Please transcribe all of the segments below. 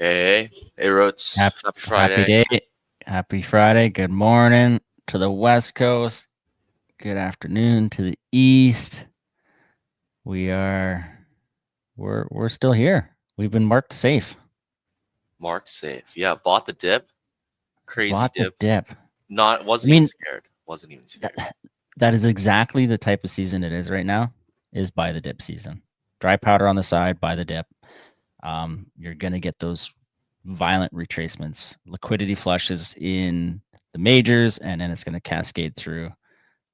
Hey, Roots. Happy, Happy happy Friday. day. Happy Friday. Good morning to the West Coast. Good afternoon to the East. We are we're still here. We've been marked safe. Mark safe. Yeah, bought the dip. Crazy Bought the dip. dip. Not I wasn't even mean, scared. Wasn't even scared. that, that is exactly the type of season it is right now. Is buy the dip season. Dry powder on the side, buy the dip. You're gonna get those violent retracements, liquidity flushes in the majors, and then it's going to cascade through.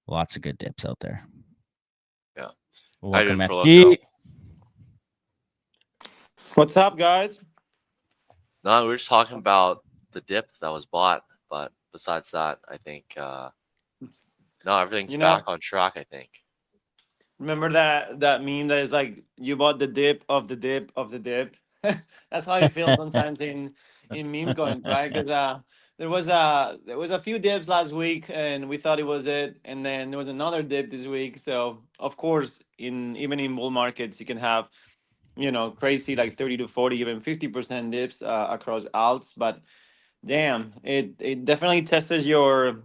Lots of good dips out there. Yeah. How you Welcome, doing, Froco? FG. What's up, guys? No, we were just talking about the dip that was bought, but besides that, I think no, everything's You back know, on track. I think. remember that meme that is like you bought the dip of the dip of the dip. That's how you feel sometimes in meme coins, right? Because there was a few dips last week, and we thought it was it, and then there was another dip this week. So of course, in even in bull markets, you can have crazy like 30 to 40, even 50% dips across alts, but damn, it definitely tests your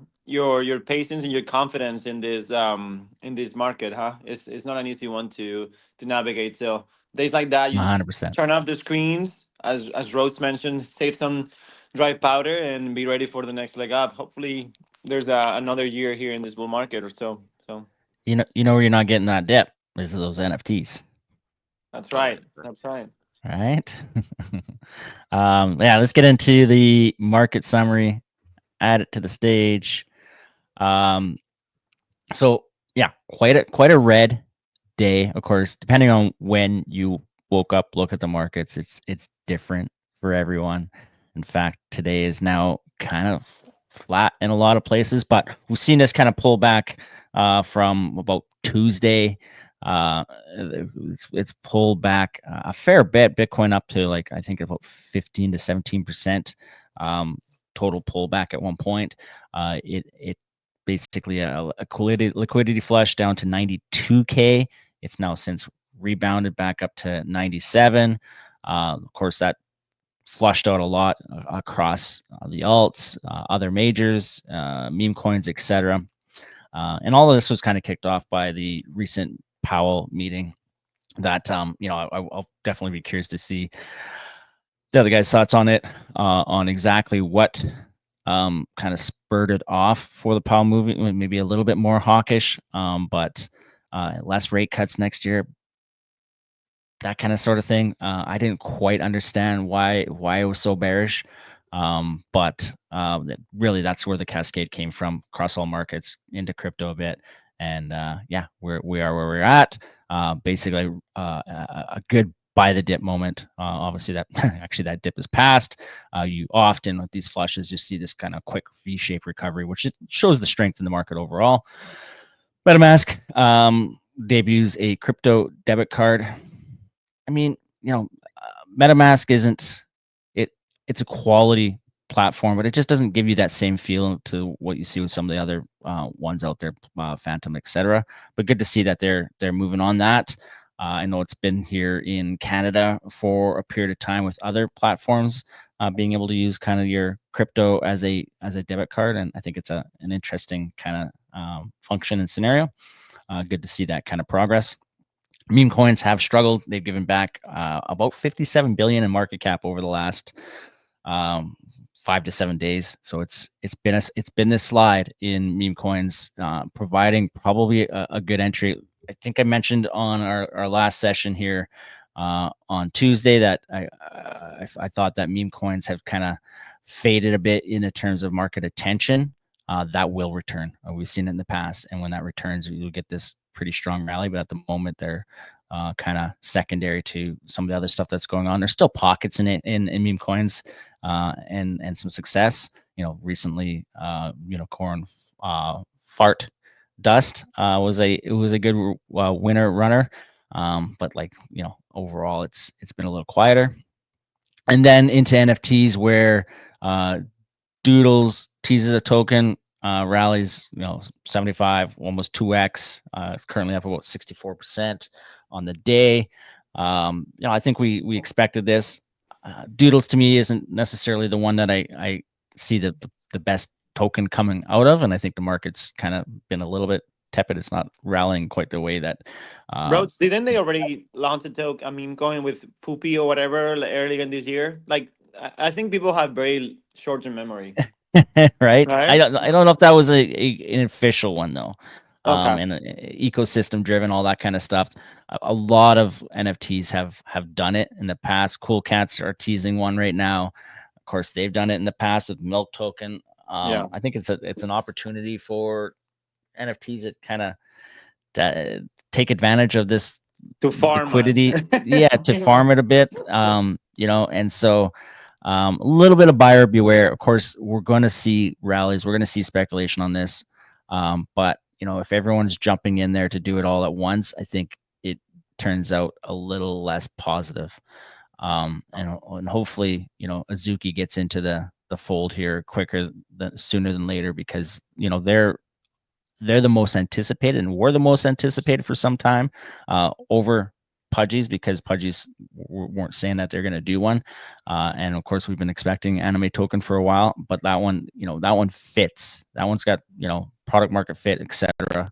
patience and your confidence in this market, huh? It's not an easy one to navigate. So days like that, you just 100%. turn off the screens, as Rose mentioned, save some dry powder and be ready for the next leg up. Hopefully, there's another year here in this bull market or so. So You know where you're not getting that dip is those NFTs, that's Oh yeah. right. That's right. right? Yeah, let's get into the market summary. Add it to the stage. Um, so yeah, quite a red day. Of course, depending on when you woke up, look at the markets. It's different for everyone. In fact, today is now kind of flat in a lot of places, but we've seen this kind of pull back from about Tuesday. It's pulled back a fair bit. Bitcoin up to like I think about 15 to 17% total pullback at one point. It basically a liquidity flush down to 92K. It's now since rebounded back up to 97. Of course, that flushed out a lot across the alts, other majors, meme coins, etc. And all of this was kind of kicked off by the recent Powell meeting. That I'll definitely be curious to see the other guy's thoughts on it, on exactly what kind of spurred it off for the Powell movement. Maybe a little bit more hawkish, but less rate cuts next year, that kind of sort of thing. I didn't quite understand why it was so bearish, but really that's where the cascade came from across all markets into crypto a bit, and yeah, we are where we're at. Basically, a good buy the dip moment. Obviously, that actually that dip is past. You often with these flushes, you see this kind of quick V-shaped recovery, which shows the strength in the market overall. MetaMask debuts a crypto debit card. I mean, MetaMask isn't it. It's a quality platform, but it just doesn't give you that same feel to what you see with some of the other ones out there, Phantom, etc. But good to see that they're moving on that. I know it's been here in Canada for a period of time with other platforms being able to use kind of your crypto as a debit card, and I think it's an interesting kind of function and scenario. Good to see that kind of progress. Meme coins have struggled. They've given back about 57 billion in market cap over the last 5 to 7 days. So it's been this slide in meme coins, providing probably a good entry. I think I mentioned on our last session here on Tuesday that I thought that meme coins have kind of faded a bit in the terms of market attention. That will return. We've seen it in the past, and when that returns, you'll get this pretty strong rally. But at the moment, they're kind of secondary to some of the other stuff that's going on. There's still pockets in it in meme coins and some success. Recently, corn fart dust was a good winner runner. But overall, it's been a little quieter. And then into NFTs where Doodles teases a token, rallies 75, almost 2x. It's currently up about 64% on the day. I think we expected this. Doodles to me isn't necessarily the one that I see the best token coming out of, and I think the market's kind of been a little bit tepid. It's not rallying quite the way that. Bro, didn't they already launch a token? I mean, going with Poopy or whatever earlier in this year. Like, I think people have very short-term memory, Right? right? I don't know if that was an official one though. Okay. And ecosystem driven, all that kind of stuff. A lot of NFTs have done it in the past. Cool Cats are teasing one right now. Of course, they've done it in the past with Milk Token. Yeah. I think it's an opportunity for NFTs that kind of take advantage of this To farm us. liquidity, yeah, to farm it a bit, and so a little bit of buyer beware. Of course, we're going to see rallies, we're going to see speculation on this, but if everyone's jumping in there to do it all at once, I think it turns out a little less positive. And hopefully, Azuki gets into the fold here sooner than later, because they're the most anticipated, and were the most anticipated for some time, over Pudgies, because Pudgies weren't saying that they're going to do one. And of course, we've been expecting Anime Token for a while, but that one fits. That one's got, product market fit, etc.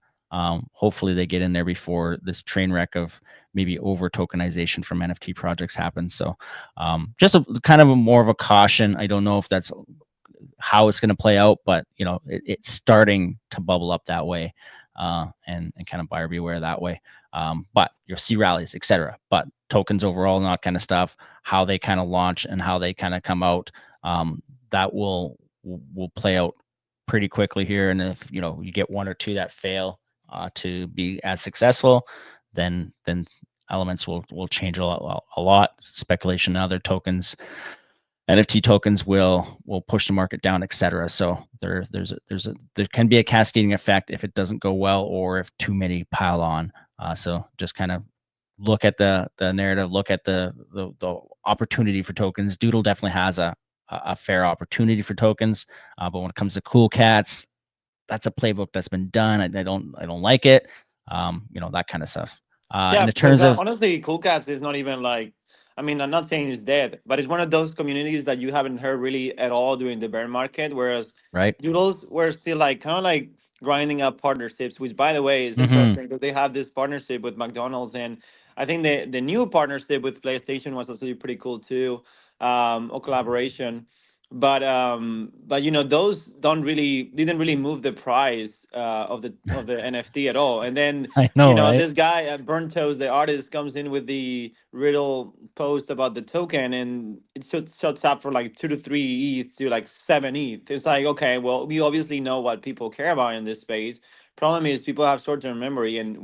Hopefully they get in there before this train wreck of maybe over tokenization from NFT projects happens. So just a kind of more of a caution. I don't know if that's how it's going to play out, but it's starting to bubble up that way, and kind of buyer beware that way. But you'll see rallies, etc. But tokens overall, not kind of stuff, how they kind of launch and how they kind of come out, that will play out pretty quickly here. And if you get one or two that fail to be as successful, then elements will change a lot. Speculation in other tokens, NFT tokens will push the market down, etc. So there can be a cascading effect if it doesn't go well, or if too many pile on. So just kind of look at the narrative, look at the opportunity for tokens. Doodle definitely has a fair opportunity for tokens, but when it comes to Cool Cats, that's a playbook that's been done. I don't like it. That kind of stuff. Yeah, In the because terms of honestly, Cool Cats is not even like. I mean, I'm not saying it's dead, but it's one of those communities that you haven't heard really at all during the bear market. Whereas right. Doodles were still like kind of like grinding up partnerships, which by the way is Mm-hmm. interesting because they have this partnership with McDonald's, and I think the new partnership with PlayStation was also pretty cool too, or collaboration. But those didn't really move the price of the NFT at all. And then I know, right? this guy Burnt Toast, the artist, comes in with the riddle post about the token, and it shuts up for like 2 to 3 ETH to like 7 ETH. It's like, okay, well, we obviously know what people care about in this space. Problem is people have short-term memory, and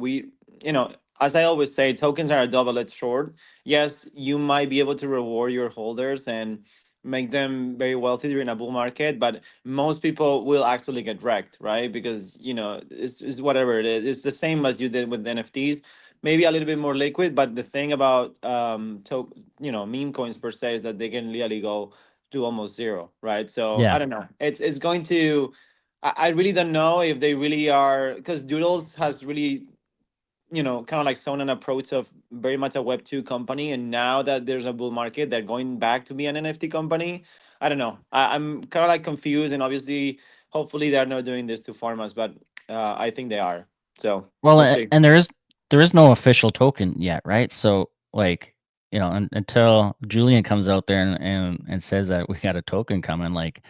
as I always say, tokens are a double-edged sword. Yes, you might be able to reward your holders and make them very wealthy during a bull market, but most people will actually get wrecked, right? Because it's whatever it is. It's the same as you did with NFTs, maybe a little bit more liquid. But the thing about meme coins per se is that they can literally go to almost zero, right? So Yeah. I don't know. It's going to. I really don't know if they really are, because Doodles has really kind of like shown an approach of very much a Web 2 company, and now that there's a bull market, they're going back to be an NFT company. I don't know. I'm kind of like confused, and obviously, hopefully, they're not doing this to farm us, but I think they are. So Well, we'll see. and there is no official token yet, right? So like, until Julian comes out there and says that we got a token coming, like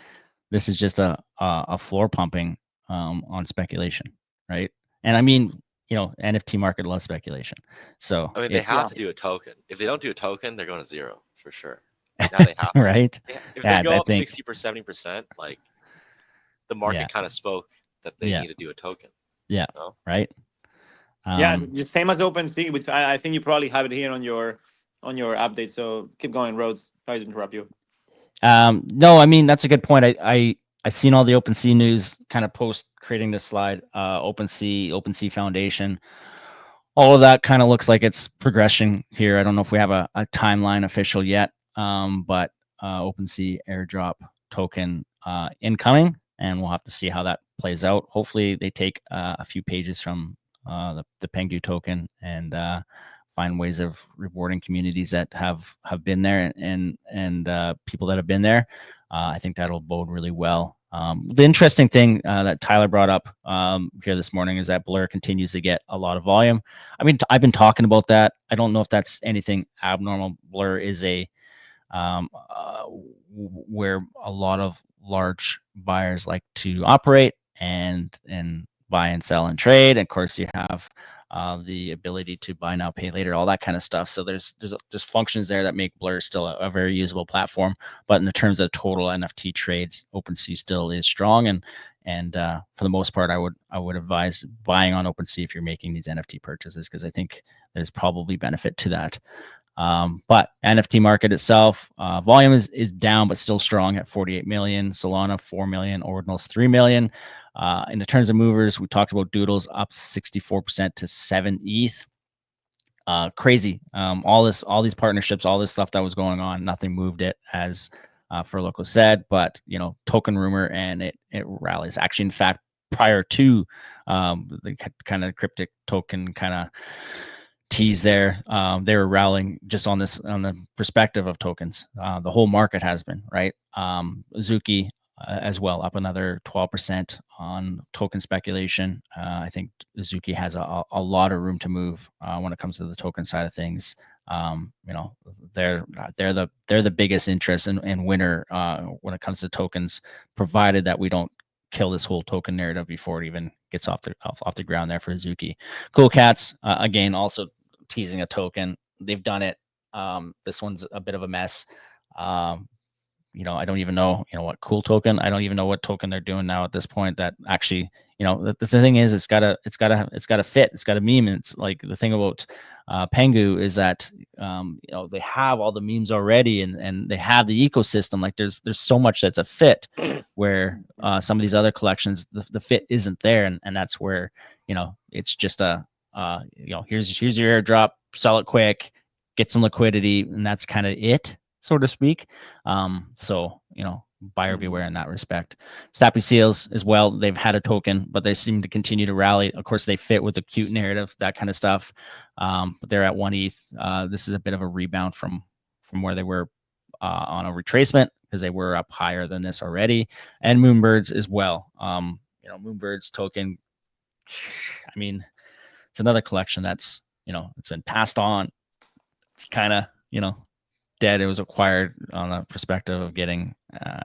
this is just a floor pumping on speculation, right? And I mean, NFT market loves speculation. So I mean, they it have Yeah. to do a token. If they don't do a token, they're going to zero for sure. Now they have to. right. If they Yeah, go I up think 60 or 70%, like the yeah, market kind of spoke that they yeah, need to do a token. yeah, You know? right. Yeah, the same as OpenSea, which I think you probably have it here on your update. So keep going, Rhodes. Sorry to interrupt you. No, I mean that's a good point. I seen all the OpenSea news kind of post creating this slide. OpenSea Foundation, all of that kind of looks like it's progression here. I don't know if we have a timeline official yet, but OpenSea airdrop token incoming, and we'll have to see how that plays out. Hopefully, they take a few pages from the Pengu token and find ways of rewarding communities that have been there and people that have been there. I think that'll bode really well. The interesting thing that Tyler brought up here this morning is that Blur continues to get a lot of volume. I mean, I've been talking about that. I don't know if that's anything abnormal. Blur is a where a lot of large buyers like to operate and buy and sell and trade. And of course, you have the ability to buy now, pay later, all that kind of stuff. So there's functions there that make Blur still a very usable platform. But in the terms of total NFT trades, OpenSea still is strong. And for the most part, I would advise buying on OpenSea if you're making these NFT purchases, because I think there's probably benefit to that. But NFT market itself, volume is down, but still strong at 48 million. Solana 4 million, Ordinals 3 million. In the terms of movers, we talked about Doodles up 64% to 7 ETH. Crazy. All these partnerships, all this stuff that was going on, nothing moved it, as Furloco said. But token rumor, and it rallies. Actually, in fact, prior to the kind of cryptic token kind of tease there, they were rallying just on the perspective of tokens. The whole market has been, right. Zuki as well, up another 12% on token speculation. I think Zuki has a lot of room to move when it comes to the token side of things. They're the biggest interest and winner when it comes to tokens, provided that we don't kill this whole token narrative before it even gets off the ground there for Zuki. Cool Cats, again, also teasing a token. They've done it. This one's a bit of a mess. I don't even know, what cool token. I don't even know what token they're doing now at this point. That actually, the thing is, it's gotta fit. It's got a meme. And it's like the thing about Pengu is that they have all the memes already, and they have the ecosystem. Like there's so much that's a fit, where some of these other collections, the fit isn't there, and that's where it's just a here's your airdrop, sell it quick, get some liquidity, and that's kind of it, so to speak. So buyer beware in that respect. Snappy Seals as well, they've had a token, but they seem to continue to rally. Of course, they fit with the cute narrative, that kind of stuff. But they're at 1 ETH. This is a bit of a rebound from where they were on a retracement, because they were up higher than this already. And Moonbirds as well. Moonbirds token, I mean, it's another collection that's it's been passed on. It's kind of dead. It was acquired on the perspective of getting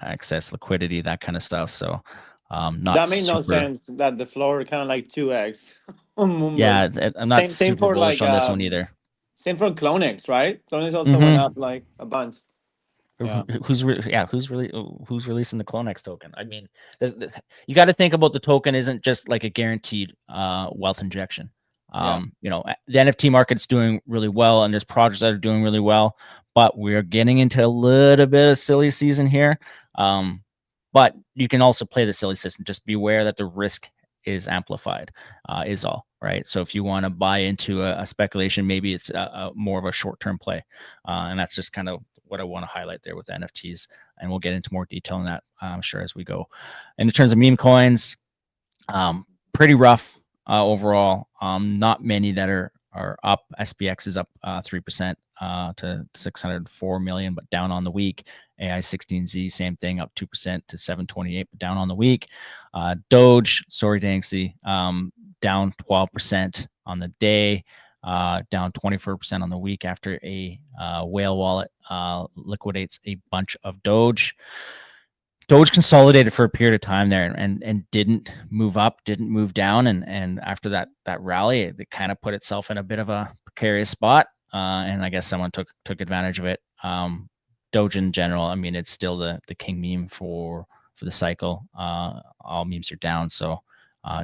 excess liquidity, that kind of stuff. So not That made no super, sense. That the floor kind of like 2x on yeah, Moonbirds. I'm not Same super for bullish like on this one either. same for Clonex, right? Clonex also went up like a bunch. Yeah. Who's releasing the Clonex token? I mean, you got to think about the token isn't just like a guaranteed wealth injection. The NFT market's doing really well, and there's projects that are doing really well, but we're getting into a little bit of silly season here. But you can also play the silly system. Just beware that the risk is amplified, is all, right? So if you want to buy into a speculation, maybe it's a more of a short-term play, and that's just kind of what I want to highlight there with NFTs, and we'll get into more detail on that, I'm sure, as we go. And in terms of meme coins, pretty rough overall. Not many that are up. SPX is up 3% to 604 million, but down on the week. AI16Z, same thing, up 2% to 728, but down on the week. Doge, sorry, Danksy, down 12% on the day. Down 24% on the week after a whale wallet liquidates a bunch of Doge. Doge consolidated for a period of time there and didn't move up, didn't move down, and after that rally, it kind of put itself in a bit of a precarious spot, and I guess someone took advantage of it. Doge in general, I mean, it's still the king meme for the cycle. All memes are down, so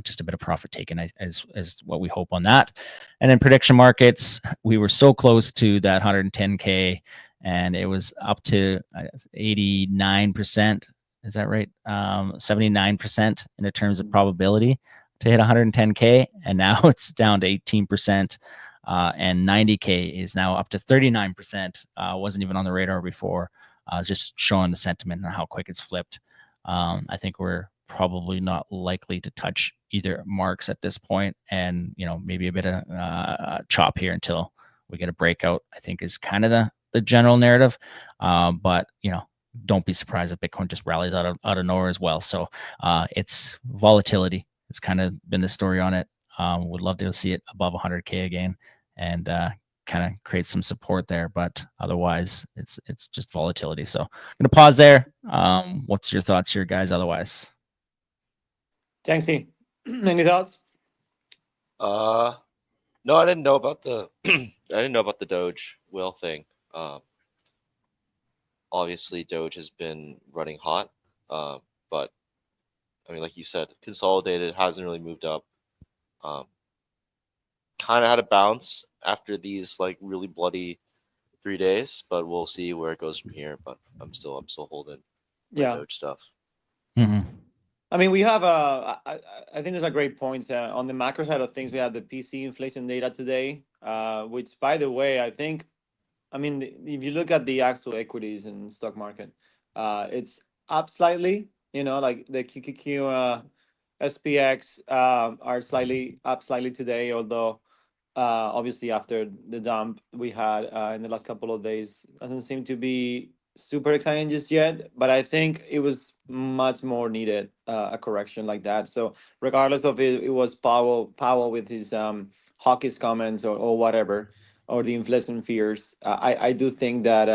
just a bit of profit taken as what we hope on that. And in prediction markets, we were so close to that 110K, and it was up to 89%. Is that right? 79% in terms of probability to hit 110K, and now it's down to 18%. And 90K is now up to 39%. Wasn't even on the radar before. Just showing the sentiment and how quick it's flipped. I think we're probably not likely to touch either marks at this point, and maybe a bit of chop here until we get a breakout, I think is kind of the general narrative. But don't be surprised if Bitcoin just rallies out of nowhere as well. So it's volatility. It's kind of been the story on it. Would love to see it above 100K again, and kind of create some support there. But otherwise, it's just volatility. So I'm gonna pause there. What's your thoughts here, guys? Otherwise, Thanks, he. Any thoughts? Uh, no, I didn't know about the I didn't know about the Doge whale thing. Um, Obviously, Doge has been running hot, but I mean, like you said, consolidated hasn't really moved up. Um, Kind of had a bounce after these like really bloody 3 days, but we'll see where it goes from here. But I'm still holding my Yeah. Doge stuff. mm-hmm. I mean, we have I think there's a great point on the macro side of things. We have the PC inflation data today, which, by the way, I think, I mean, if you look at the actual equities and stock market, it's up slightly. Like the QQQ, SPX are slightly up slightly today, although obviously after the dump we had in the last couple of days doesn't seem to be super exciting just yet, but I think it was much more needed, a correction like that. So regardless of it was Powell with his hawkish comments, or whatever, or the inflation fears, I do think that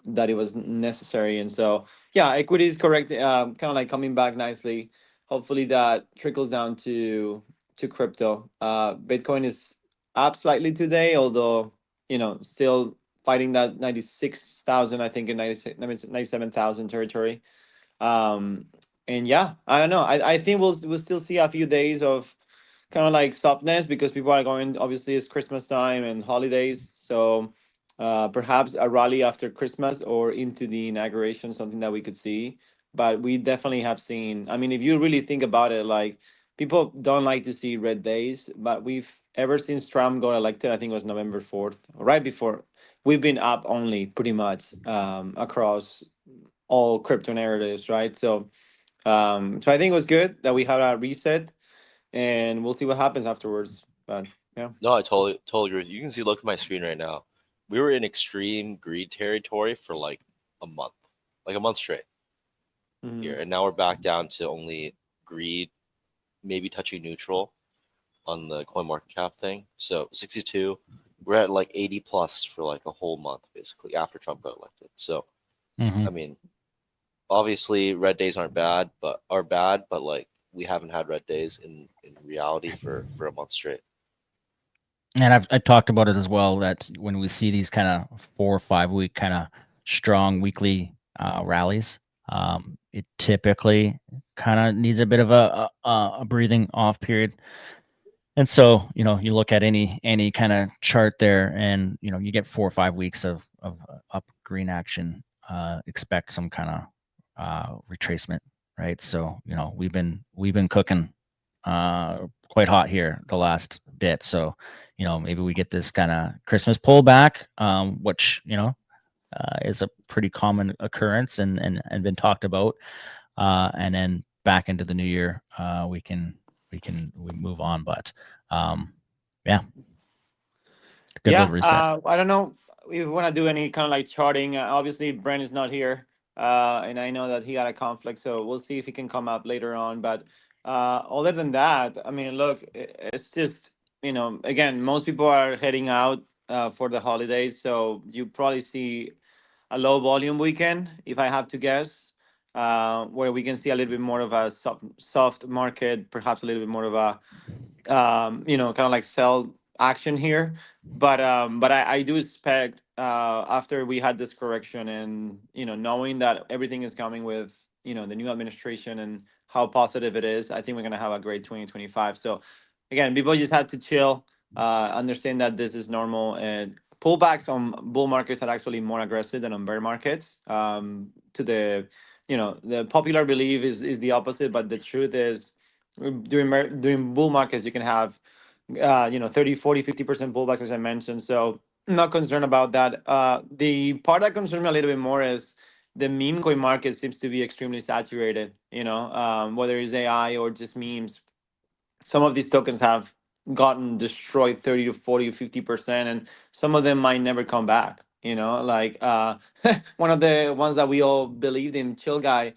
that it was necessary. And so yeah, equity is correct, kind of like coming back nicely. Hopefully that trickles down to crypto. Bitcoin is up slightly today, although still fighting that 96,000, I think, in 97,000 territory. Um, and yeah, I don't know. I think we'll still see a few days of kind of like softness because people are going. Obviously, it's Christmas time and holidays, so perhaps a rally after Christmas or into the inauguration, something that we could see. But we definitely have seen. I mean, if you really think about it, like, people don't like to see red days, but we've ever since Trump got elected, I think it was November 4th, right before, we've been up only pretty much across all crypto narratives, right? So I think it was good that we had a reset, and we'll see what happens afterwards. But yeah. No, I totally agree with you. You can see, look at my screen right now. We were in extreme greed territory for like a month straight here, Mhm. and now we're back down to only greed, maybe touching neutral on the coin market cap thing. So 62, we're at like 80 plus for like a whole month basically after Trump got elected. So Mm-hmm. I mean, obviously red days are bad, but like we haven't had red days in reality for a month straight. And I talked about it as well that when we see these kind of 4 or 5 week kind of strong weekly rallies, it typically kind of needs a bit of a breathing off period. And so, you look at any kind of chart there, and you get 4 or 5 weeks of up green action. Expect some kind of retracement, right? So, we've been cooking quite hot here the last bit. So, maybe we get this kind of Christmas pullback, which is a pretty common occurrence and been talked about, and then back into the new year, we move on. But yeah, good Yeah, little reset. I don't know if we want to do any kind of like charting. Obviously, Bren is not here, and I know that he had a conflict, so we'll see if he can come up later on. But other than that, I mean, look, it's just, again, most people are heading out for the holidays, so you probably see a low volume weekend, if I have to guess, where we can see a little bit more of a soft market, perhaps a little bit more of a kind of like sell action here. But I do expect, after we had this correction, and knowing that everything is coming with the new administration and how positive it is, I think we're gonna have a great 2025. So again, people just have to chill, understand that this is normal, and pullbacks on bull markets are actually more aggressive than on bear markets. To the popular belief is the opposite, but the truth is, during bull markets you can have 30, 40, 50% pullbacks, as I mentioned. So not concerned about that. The part that concerns me a little bit more is the meme coin market seems to be extremely saturated, whether it's AI or just memes. Some of these tokens have gotten destroyed 30 to 40 or 50%, and some of them might never come back, like one of the ones that we all believed in, Chill Guy,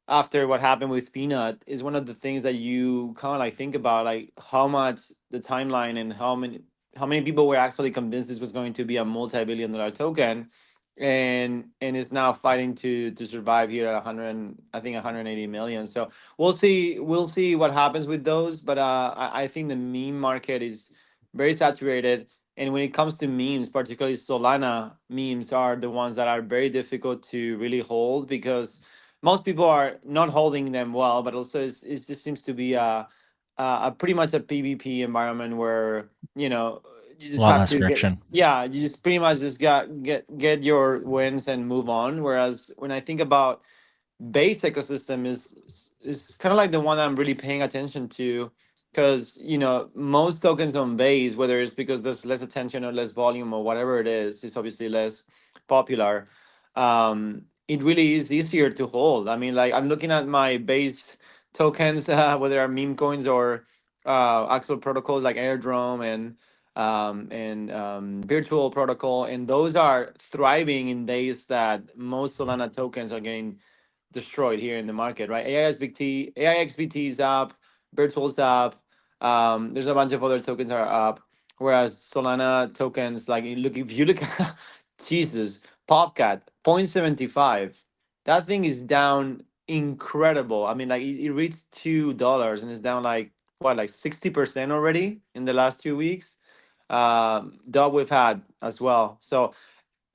after what happened with Peanut, is one of the things that you kind of like think about, like how much the timeline and how many people were actually convinced this was going to be a multi-billion-dollar token, and is now fighting to survive here at 100, I think 180 million. So we'll see what happens with those, but I think the meme market is very saturated. And when it comes to memes, particularly Solana memes, are the ones that are very difficult to really hold, because most people are not holding them well, but also it just seems to be a pretty much a PvP environment where you A just lot have less to get, friction. yeah, you just pretty much just get your wins and move on. Whereas when I think about base ecosystem, is kind of like the one I'm really paying attention to, because most tokens on base, whether it's because there's less attention or less volume or whatever it is, it's obviously less popular. It really is easier to hold. I mean, like, I'm looking at my base tokens, whether they're meme coins or actual protocols like airdrome and virtual protocol, and those are thriving in days that most Solana tokens are getting destroyed here in the market, right? AIXBT is up, Virtual's up. There's a bunch of other tokens are up, whereas Solana tokens, like, if you look at Jesus, Popcat 0.75, that thing is down incredible. I mean, like, it reached $2 and it's down like what, like 60% already in the last 2 weeks. Dog we've had as well. So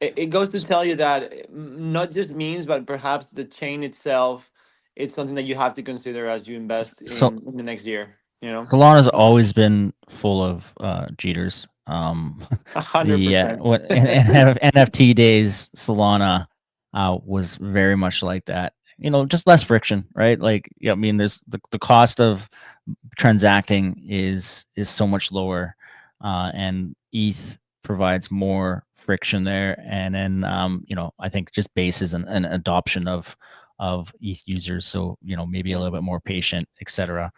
it goes to tell you that not just memes, but perhaps the chain itself, it's something that you have to consider as you invest So in the next year. Solana's always been full of cheaters. A hundred The percent. what NFT days, Solana was very much like that. Just less friction, right? Like, yeah, I mean, there's the cost of transacting is so much lower, and ETH provides more friction there. And then I think just bases and adoption of ETH users, so maybe a Yeah. little bit more patient, etc.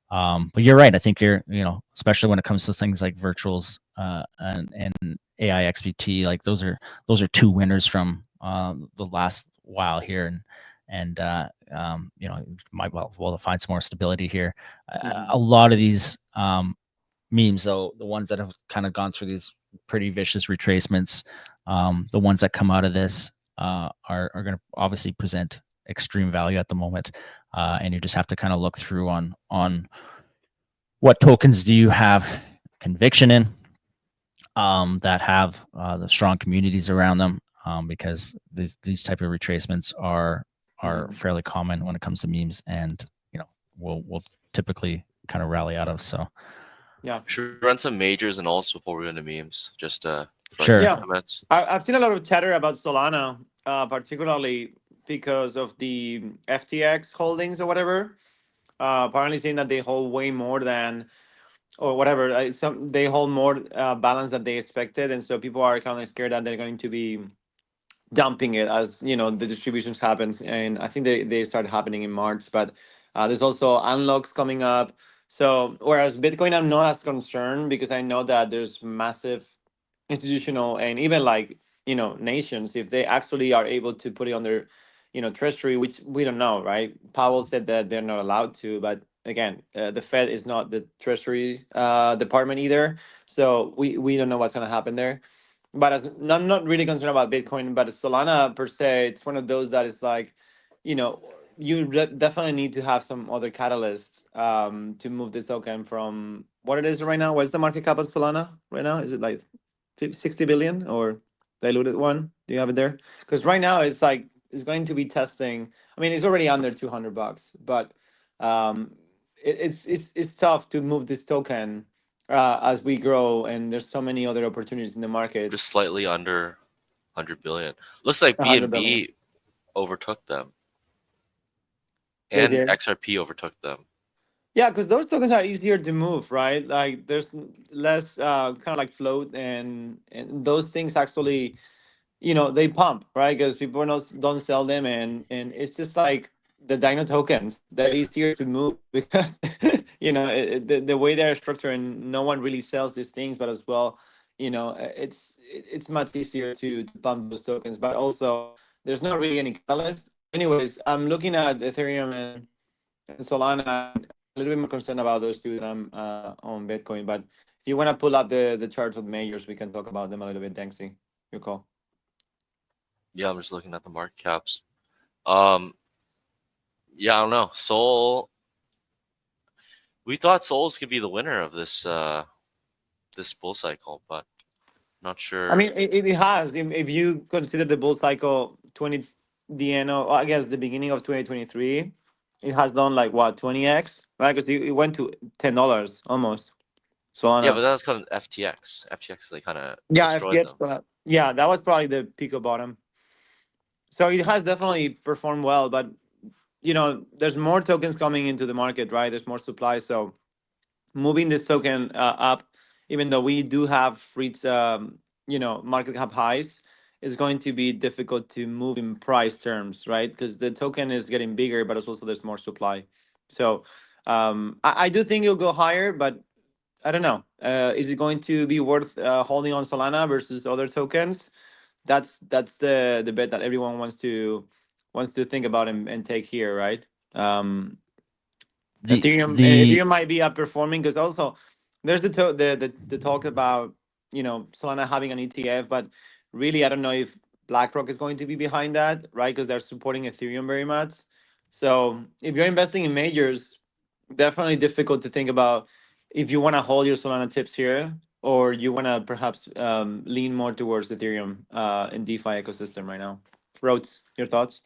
But you're right. I think especially when it comes to things like virtuals and AI XBT, like those are two winners from the last while here, and might well find some more stability here. A Mhm. lot of these memes, though, the ones that have kind of gone through these pretty vicious retracements, the ones that come out of this are going to obviously present extreme value at the moment, and you just have to kind of look through on what tokens do you have conviction in, that have the strong communities around them, because these type of retracements are Mhm. fairly common when it comes to memes, and we'll typically kind of rally out of. So Yeah. Should run some majors and alts before we go into memes, just for like sure. Yeah. comments. I've seen a lot of chatter about Solana, particularly because of the FTX holdings or whatever. Apparently saying that they hold way more than, or whatever, they hold more balance than they expected, and so people are kind of scared that they're going to be dumping it as the distributions happens. And I think they started happening in March, but there's also unlocks coming up. So whereas Bitcoin, I'm not as concerned, because I know that there's massive institutional and even, like, nations, if they actually are able to put it on their treasury, which we don't know, right? Powell said that they're not allowed to, but again, the Fed is not the treasury department either, so we don't know what's going to happen there. But I'm not really concerned about Bitcoin, but Solana per se, it's one of those that is like, you know, definitely need to have some other catalysts to move this token from what it is right now. What's the market cap of Solana right now? Is it like 60 billion or diluted one? Do you have it there? Because right now it's like it's going to be testing. I mean, it's already under $200, but um, it's tough to move this token as we grow, and there's so many other opportunities in the market. Just slightly under 100 billion. Looks like 100 billion. BNB overtook them, They and did. XRP overtook them. Yeah, because those tokens are easier to move, right? Like, there's less kind of like float, and those things actually, they pump, right? Because people don't sell them, and it's just like the Dino tokens. They're easier to move because the way they're structured, and no one really sells these things, but as well, it's much easier to pump those tokens. But also, there's not really any catalyst. Anyways, I'm looking at Ethereum and Solana. And I'm a little bit more concerned about those two than I'm on Bitcoin. But if you want to pull up the charts of the majors, we can talk about them a little bit. Danksy, your call. Yeah, I'm just looking at the market caps. Um, yeah, I don't know. Soul. We thought Souls could be the winner of this bull cycle, but not I sure. mean, it has. If you consider the bull cycle 20, the end of, I guess the beginning of 2023, it has done like what 20x, right? Because it went to $10 almost. Yeah, but Solana. that was kind of FTX. FTX they kind of Yeah, destroyed FTX. them. Yeah, that was probably the peak of bottom. So it has definitely performed well, but there's more tokens coming into the market, right? There's more supply, so moving this token up, even though we do have reached market cap highs, is going to be difficult to move in price terms, right? Because the token is getting bigger, but it's also there's more supply. So I do think it'll go higher, but I don't know. Is it going to be worth holding on Solana versus other tokens? That's the bet that everyone wants to think about and take here, right? Um, The Ethereum might be outperforming because also there's the talk about Solana having an ETF, but really I don't know if BlackRock is going to be behind that, right? Because they're supporting Ethereum very much. So if you're investing in majors, definitely difficult to think about if you want to hold your Solana chips here or you want to perhaps lean more towards Ethereum and DeFi ecosystem right now. Rhodes, your thoughts?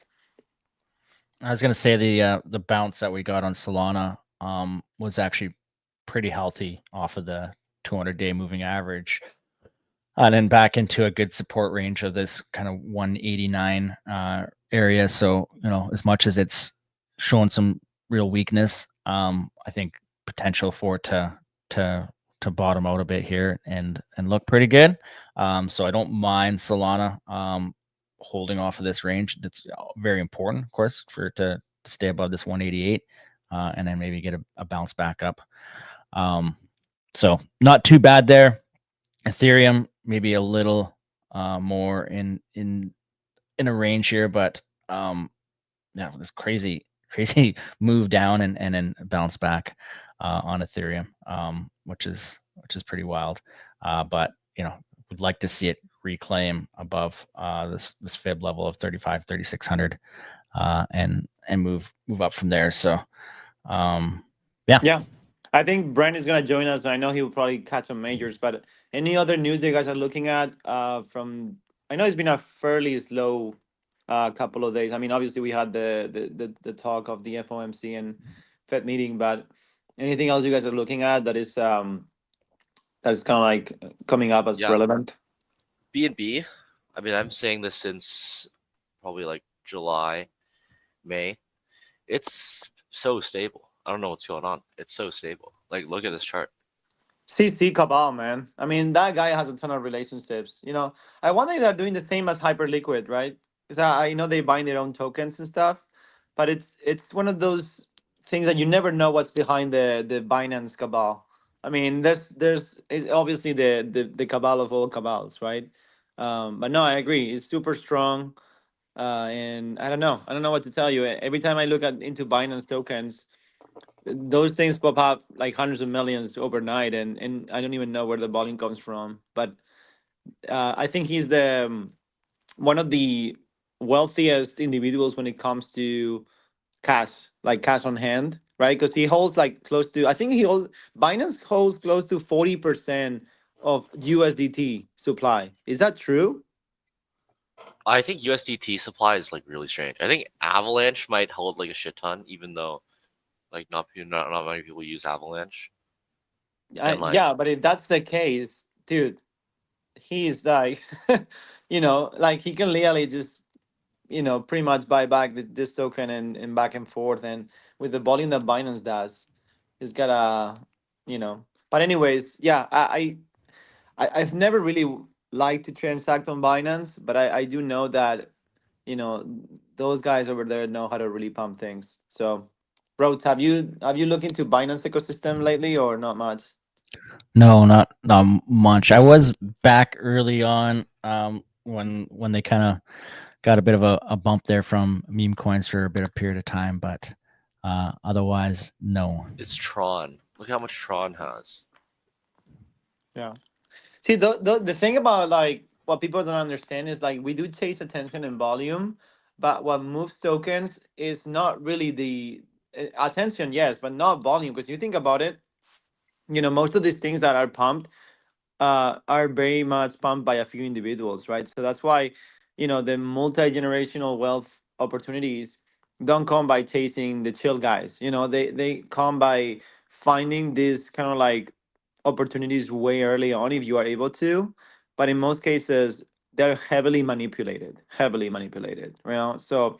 I was gonna say the bounce that we got on Solana was actually pretty healthy off of the 200-day moving average, and then back into a good support range of this kind of 189 area. So as much as it's showing some real weakness, I think potential for it to to bottom out a bit here and look pretty good. So I don't mind Solana holding off of this range. It's very important, of course, for it to stay above this 188 and then maybe get a bounce back up. So not too bad there. Ethereum maybe a little more in a range here, but yeah, this crazy move down and then bounce back on Ethereum, which is pretty wild. But we'd like to see it reclaim above this fib level of 3,600 and move up from there. So yeah. Yeah. I think Bren is gonna join us. I know he will probably catch some majors, but any other news that you guys are looking at from I know it's been a fairly slow couple of days. I mean, obviously we had the talk of the FOMC and Fed meeting, but anything else you guys are looking at that is kind of like coming up as Yeah, relevant? BNB. I mean, I'm saying this since probably like July, May. It's so stable. I don't know what's going on. It's so stable. Like, look at this chart. CC Cabal, man. I mean, that guy has a ton of relationships. I wonder if they're doing the same as Hyperliquid, right? Because I know they bind their own tokens and stuff, but it's one of those things that you never know what's behind the Binance Cabal. I mean, there's it's obviously the cabal of all cabals, right? But no, I agree. It's super strong, and I don't know what to tell you. Every time I look at into Binance tokens, those things pop up like hundreds of millions overnight, and I don't even know where the volume comes from. But I think he's the one of the wealthiest individuals when it comes to cash, like cash on hand, right? Because he holds like close to, I think he holds Binance holds close to 40% of USDT supply. Is that true? I think USDT supply is like really strange. I think Avalanche might hold like a shit ton, even though like not many people use Avalanche. And like, Yeah, but if that's the case, dude, he's like, like he can literally just pretty much buy back this token and back and forth, and with the volume that Binance does, it's got but anyways, yeah, I've never really liked to transact on Binance, but I do know that you know those guys over there know how to really pump things. So Rhodes, have you looked into Binance ecosystem lately or not much? No, not much. I was back early on, when they kind of got a bit of a bump there from meme coins for a bit of period of time, but otherwise, no. It's Tron. Look how much Tron has. Yeah. See, the thing about like what people don't understand is like we do chase attention and volume, but what moves tokens is not really the attention, yes, but not volume. Because you think about it, most of these things that are pumped are very much pumped by a few individuals, right? So that's why, the multi generational wealth opportunities don't come by chasing the chill guys. They come by finding these kind of like opportunities way early on if you are able to. But in most cases, they're heavily manipulated, So,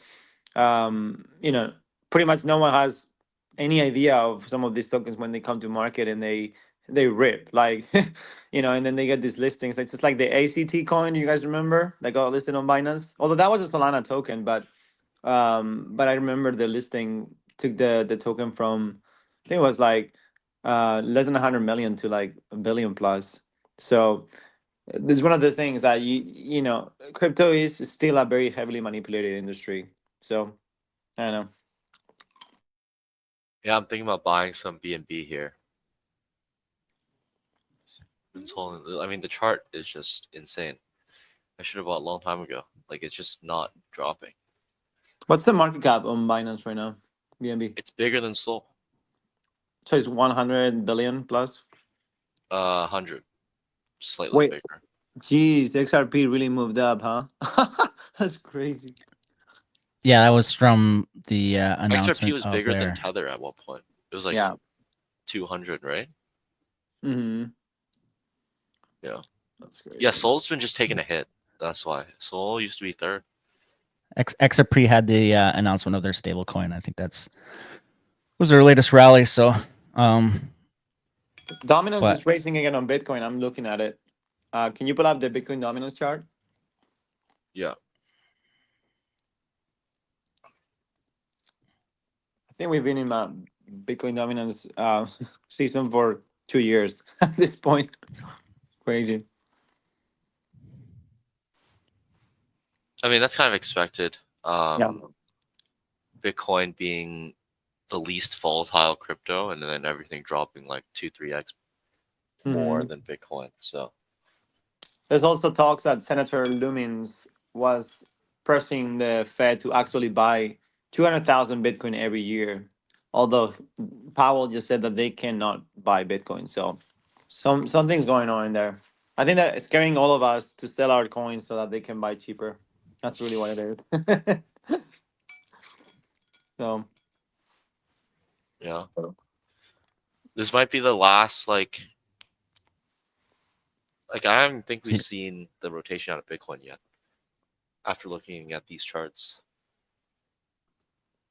pretty much no one has any idea of some of these tokens when they come to market and they rip like and then they get these listings. It's just like the ACT coin. You guys remember that got listed on Binance? Although that was a Solana token, but I remember the listing took the token from, I think it was like less than 100 million to like a billion plus. So this is one of the things that crypto is still a very heavily manipulated industry. So I don't know. Yeah, I'm thinking about buying some BNB here. I mean, the chart is just insane. I should have bought a long time ago. Like, it's just not dropping. What's the market cap on Binance right now? BNB. It's bigger than Sol. So it's 100 billion plus. 100, slightly Wait, bigger. geez, XRP really moved up, huh? That's crazy. Yeah, that was from the XRP announcement was of bigger than their. Tether at one point. It was like Yeah. 200, right? Mm-hmm. Yeah. That's Yeah, crazy. Sol's been just taking a hit. That's why. Sol used to be third. XRP had the announcement of their stable coin. I think that's was their latest rally. So, Domino's but is racing again on Bitcoin. I'm looking at it. Can you pull up the Bitcoin Domino's chart? Yeah. I think we've been in Bitcoin Domino's season for 2 years at this point. Crazy. I mean, that's kind of expected. Yeah. Bitcoin being the least volatile crypto, and then everything dropping like 2-3x more Hmm. than Bitcoin. So There's also talks that Senator Lumins was pressing the Fed to actually buy 200,000 Bitcoin every year, although Powell just said that they cannot buy Bitcoin. So something's going on in there. I think that it's scaring all of us to sell our coins so that they can buy cheaper. That's really what it is. So yeah, this might be the last like I don't think we've seen the rotation out of Bitcoin yet. After looking at these charts,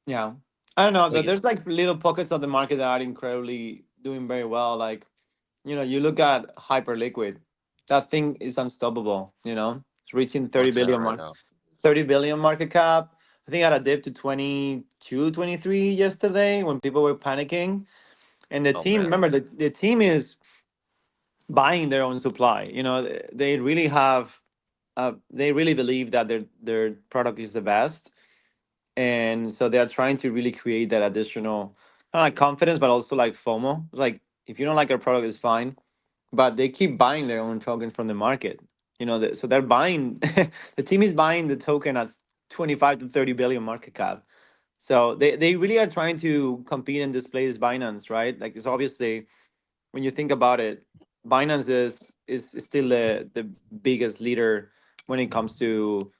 yeah, I don't know. like There's like little pockets of the market that are incredibly doing very well. Like you look at Hyperliquid, that thing is unstoppable. It's reaching 30 what's it at billion right mark, now? 30 billion market cap. I think it had a dip to 22, 23 yesterday when people were panicking. And the Oh team, man, remember, the team is buying their own supply. They really have, they really believe that their product is the best, and so they are trying to really create that additional kind of like confidence, but also like FOMO. Like if you don't like our product, it's fine, but they keep buying their own token from the market. So they're buying. The team is buying the token at 25 to 30 billion market cap. So they really are trying to compete and displace Binance, right? Like it's obviously, when you think about it, Binance is still the biggest leader when it comes to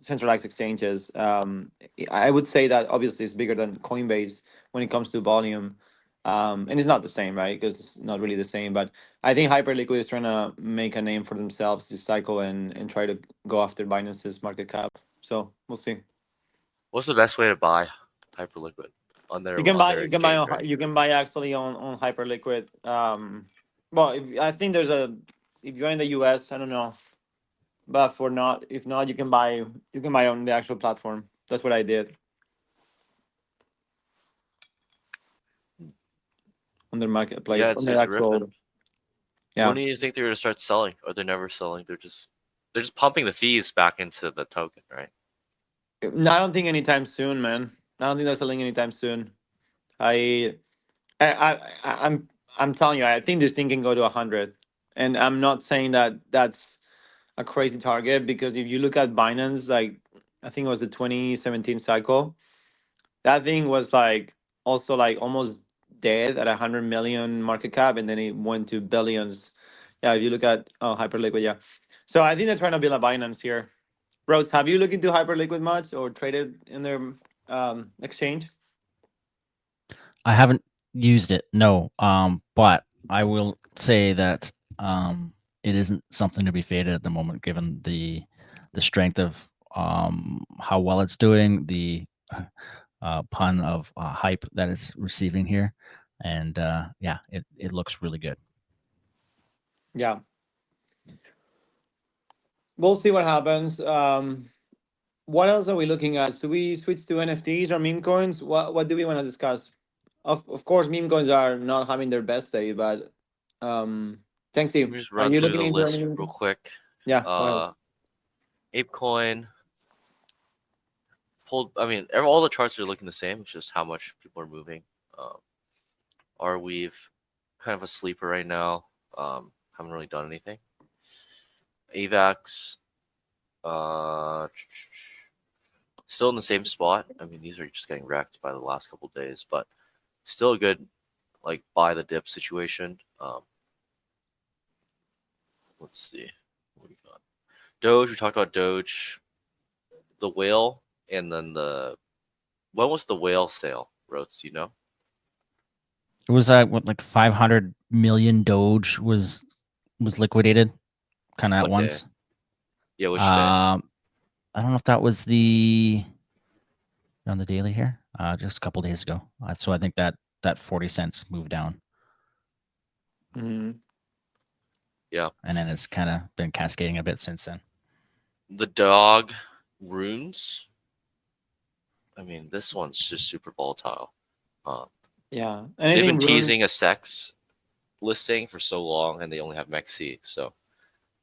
centralized exchanges. I would say that obviously it's bigger than Coinbase when it comes to volume, and it's not the same, right? Because it's not really the same. But I think Hyperliquid is trying to make a name for themselves this cycle and try to go after Binance's market cap. So we'll see. what's the best way to buy Hyperliquid on You their can on buy their you can buy exchange, on right? you can buy actually on Hyperliquid. Well, I think there's a, if you're in the US, I don't know, but for not if not, you can buy on the actual platform. That's what I did. on their marketplace, Yeah, on their it's ripping. actual. Yeah. When do you think they're gonna start selling? Or they're never selling? They're just pumping the fees back into the token, right? No, I don't think anytime soon, man. I don't think they're selling anytime soon. I, I'm telling you, I think this thing can go to 100, and I'm not saying that that's a crazy target because if you look at Binance, like I think it was the 2017 cycle, that thing was like also like almost dead at 100 million market cap, and then it went to billions. Yeah, if you look at Hyperliquid, yeah. So I think they're trying to build a Binance here. Rose, have you looked into Hyperliquid much or traded in their exchange? I haven't used it, no. But I will say that it isn't something to be faded at the moment, given the strength of how well it's doing, the pun of hype that it's receiving here, and yeah, it looks really good. Yeah, we'll see what happens. What else are we looking at? Should we switch to NFTs or meme coins? What do we want to discuss? Of course, meme coins are not having their best day, but thanks, Let you. me just Are run you through looking the into list any? real quick. Yeah, go ahead. Uh, ApeCoin pulled. I mean, all the charts are looking the same. It's just how much people are moving. Um, Arweave, kind of a sleeper right now. Haven't really done anything. AVAX, uh, still in the same spot. I mean, these are just getting wrecked by the last couple days, but still a good like buy the dip situation. Let's see what we got. Doge. We talked about Doge, the whale, and then the when was the whale sale? Roats, do you know? It was what, like 500 million Doge was liquidated, kind of at What day? once. Yeah, which day? I don't know if that was the on the daily here, just a couple days ago. So I think that 40 cents moved down, Mhm. Yeah, and then it's kind of been cascading a bit since then. the dog runes. I mean, this one's just super volatile. Um, Yeah, they've been anything teasing a runes. sex listing for so long, and they only have Mexi. So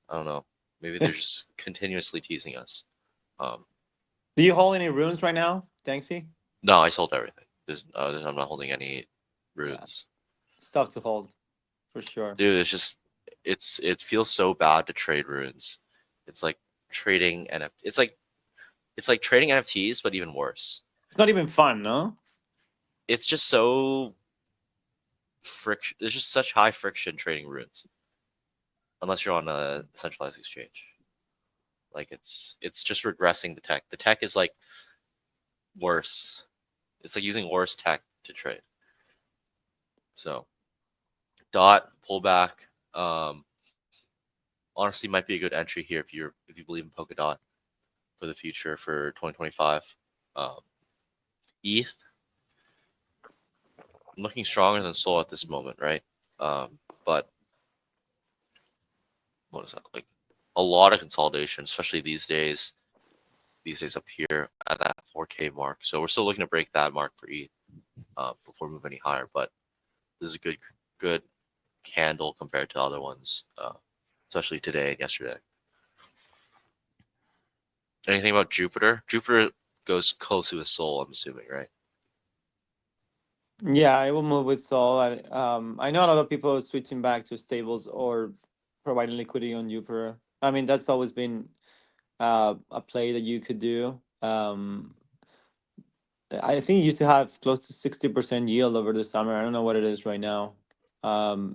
I don't know. Maybe they're just continuously teasing us. Um, Do you hold any runes right now, Tanksy? no, I sold everything. I'm not holding any Yeah, runes, it's tough to hold for sure. dude. It feels so bad to trade runes. It's like trading NFT. It's like trading NFTs, but even worse. It's not even fun, no? It's just so friction. There's just such high friction trading runes, unless you're on a centralized exchange. Like it's just regressing the tech. The tech is like worse. It's like using worse tech to trade. So dot pullback. Um, Honestly, might be a good entry here if you believe in Polkadot for the future for 2025. Um, ETH looking stronger than Sol at this moment, right? But what is that like? A lot of consolidation, especially these days. These days up here at that 4K mark. So we're still looking to break that mark for ETH before we move any higher. But this is a good candle compared to other ones, especially today and yesterday. Anything about Jupiter? Jupiter goes closely with Sol, I'm assuming, right? Yeah, I will move with Sol. I know a lot of people are switching back to stables or providing liquidity on Jupiter. I mean, that's always been a play that you could do. I think you used to have close to 60% yield over the summer. I don't know what it is right now.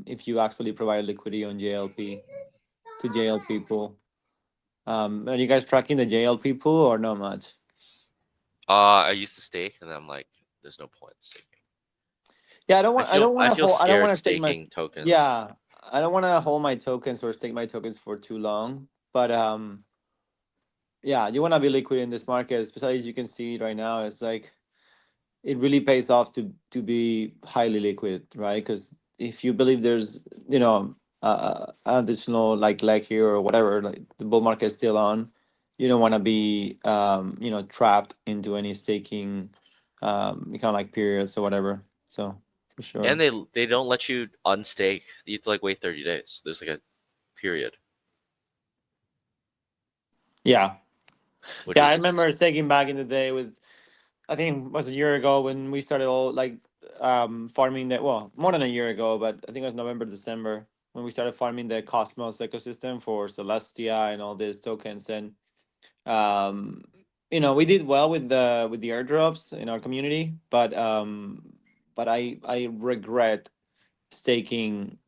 If you actually provide liquidity on JLP to JLP pool. Are you guys tracking the JLP pool or not much? I used to stake, and I'm like, there's no point in staking. Yeah, I don't want. I don't want I to feel hold. I don't want scared to stake my. staking tokens. Yeah, I don't want to hold my tokens or stake my tokens for too long. But yeah, you want to be liquid in this market, especially as you can see right now. It's like it really pays off to be highly liquid, right? Because if you believe there's additional like leg here or whatever, like the bull market is still on, you don't want to be trapped into any staking kind of like periods or whatever. So For sure. And they don't let you unstake. You have to like wait 30 days. There's like a period, Yeah. which Yeah, I is remember taking back in the day with, I think it was a year ago when we started all like farming that, well, more than a year ago, but I think it was November, December when we started farming the Cosmos ecosystem for Celestia and all these tokens. And um we did well with the airdrops in our community, but I regret staking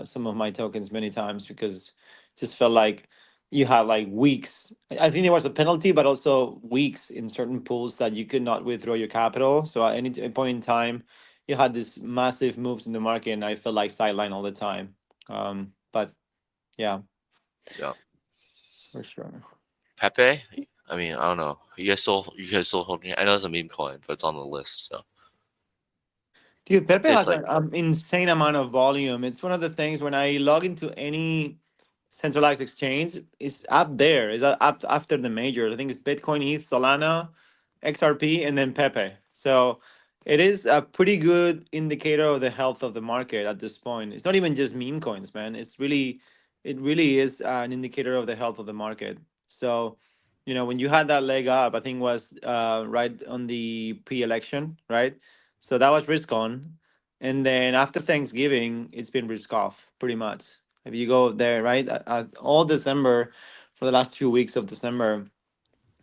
some of my tokens many times because it just felt like you had like weeks. I think there was a penalty, but also weeks in certain pools that you could not withdraw your capital. So at any point in time, you had these massive moves in the market, and I felt like sideline all the time. But yeah, yeah. for sure. Pepe. I mean, I don't know. You guys still holding it? I know it's a meme coin, but it's on the list. So Dude, Pepe it's has like an insane amount of volume. It's one of the things when I log into any centralized exchange, it's up there. It's up after the majors. I think it's Bitcoin, ETH, Solana, XRP, and then Pepe. So it is a pretty good indicator of the health of the market at this point. It's not even just meme coins, man. It really is an indicator of the health of the market. So, when you had that leg up, I think was right on the pre-election, right? So that was risk on. And then after Thanksgiving, it's been risk off pretty much. If you go there, right, all December, for the last 2 weeks of December,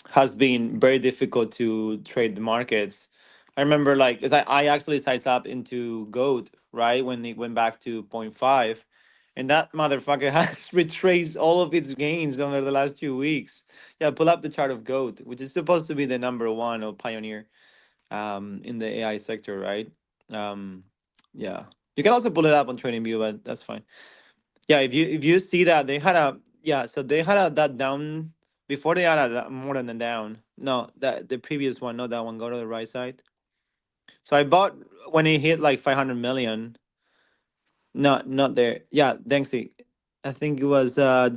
has been very difficult to trade the markets. I remember, like, 'cause I actually sized up into gold, right, when it went back to point 0.5, and that motherfucker has retraced all of its gains over the last 2 weeks. Yeah, pull up the chart of gold, which is supposed to be the number one or pioneer in the AI sector, right? Um, yeah, you can also pull it up on TradingView, but that's fine. Yeah, if you see that they had a, yeah, so they had a that down before. They had a more than a down. No, that the previous one, not that one. Go to the right side. So I bought when it hit like 500 million. Not there. Yeah, Dengsi. I think it was the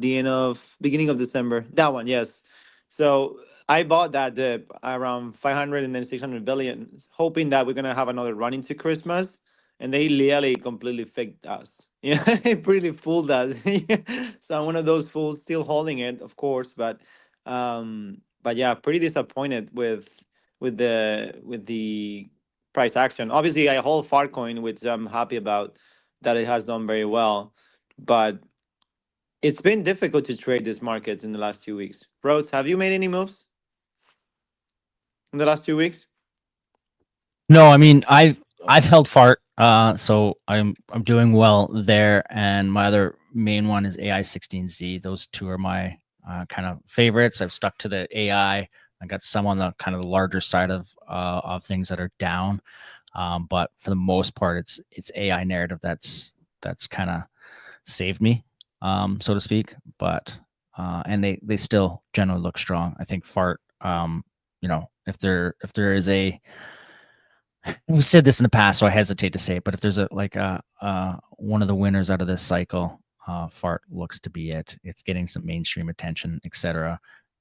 beginning of December. That one, yes. So I bought that dip around 500 and then 600 billion, hoping that we're gonna have another run into Christmas, and they literally completely faked us. Yeah, it really fooled us. So I'm one of those fools still holding it, of course, but yeah, pretty disappointed with the price action. Obviously, I hold Farcoin, which I'm happy about that it has done very well. But it's been difficult to trade these markets in the last 2 weeks. Rhodes, have you made any moves in the last 2 weeks? No, I mean I've held fart, so I'm doing well there. And my other main one is AI 16Z. Those two are my kind of favorites. I've stuck to the AI. I got some on the kind of the larger side of things that are down, but for the most part, it's AI narrative that's kind of saved me, so to speak. But and they still generally look strong. I think fart. If there is a, we've said this in the past, so I hesitate to say it, but if there's a like a one of the winners out of this cycle, fart looks to be it. It's getting some mainstream attention, etc.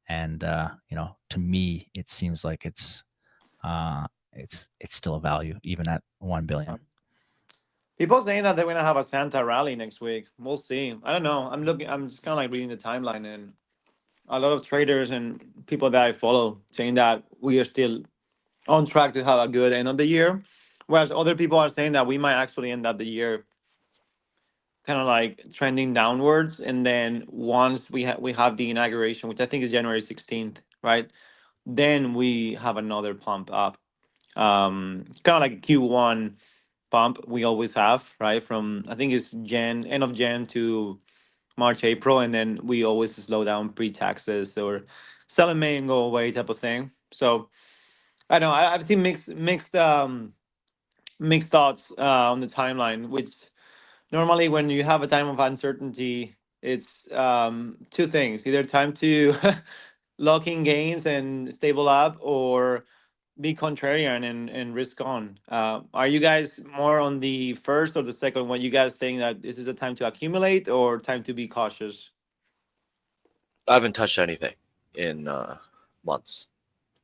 And to me, it seems like it's still a value even at 1 billion. People saying that they're gonna have a Santa rally next week. We'll see. I don't know. I'm looking. I'm just kind of like reading the timeline, and a lot of traders and people that I follow saying that we are still on track to have a good end of the year, whereas other people are saying that we might actually end up the year kind of like trending downwards, and then once we have the inauguration, which I think is January 16th, right? Then we have another pump up. Kind of like Q1 pump we always have, right? From I think it's end of Jan to March, April, and then we always slow down pre-taxes or sell in May and go away type of thing. So I don't know. I've seen mixed thoughts on the timeline, which normally when you have a time of uncertainty, it's two things: either time to lock in gains and stable up, or be contrarian and risk on. Are you guys more on the first or the second one? You guys think that this is a time to accumulate or time to be cautious? I haven't touched anything in months.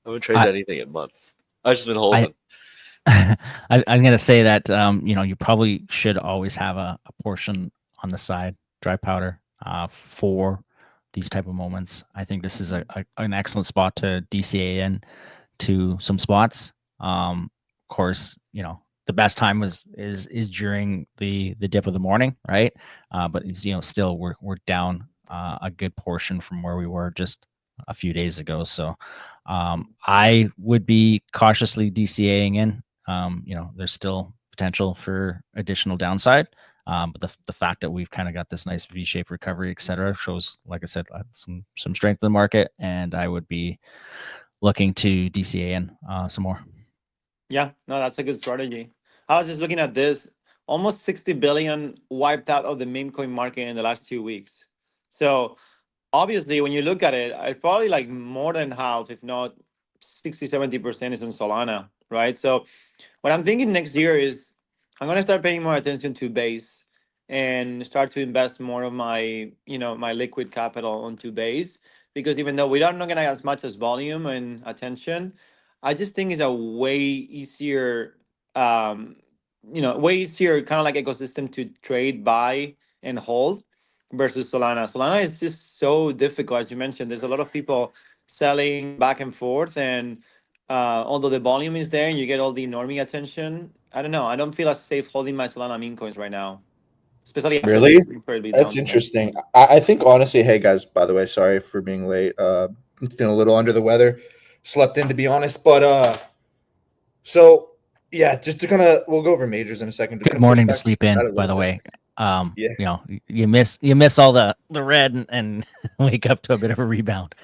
I haven't traded I anything in months. I've just been I holding. I was gonna say that you probably should always have a portion on the side, dry powder, for these type of moments. I think this is an excellent spot to DCA in to some spots. Of course, the best time is during the dip of the morning, right? But still we're down a good portion from where we were just a few days ago. So I would be cautiously DCAing in. There's still potential for additional downside. But the fact that we've kind of got this nice V-shaped recovery, et cetera, shows, like I said, some strength in the market, and I would be looking to DCA in some more. Yeah, no, that's a good strategy. I was just looking at this. Almost 60 billion wiped out of the meme coin market in the last 2 weeks. So obviously, when you look at it, it's probably like more than half, if not 60, 70% is in Solana, right? So what I'm thinking next year is I'm going to start paying more attention to base and start to invest more of my, my liquid capital onto base, because even though we are not going to get as much as volume and attention, I just think it's a way easier, um, way easier kind of like ecosystem to trade, buy, and hold versus Solana. Solana is just so difficult, as you mentioned. There's a lot of people selling back and forth, and although the volume is there and you get all the normie attention, I don't know. I don't feel as safe holding my Solana meme coins right now, especially after Really? this incredibly That's down today. interesting. I think honestly, hey guys, by the way, sorry for being late. I'm feeling a little under the weather. Slept in to be honest. But so yeah, just to we'll go over majors in a second. Good morning to sleep in, by the way. Yeah. You miss all the red and wake up to a bit of a rebound.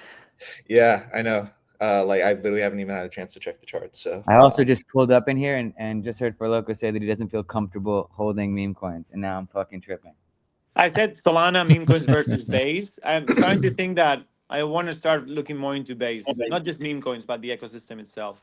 Yeah, I know. Like I literally haven't even had a chance to check the charts. So I also just pulled up in here and just heard Forloco say that he doesn't feel comfortable holding meme coins, and now I'm fucking tripping. I said Solana meme coins versus base. I'm starting to think that I want to start looking more into base, not just meme coins, but the ecosystem itself.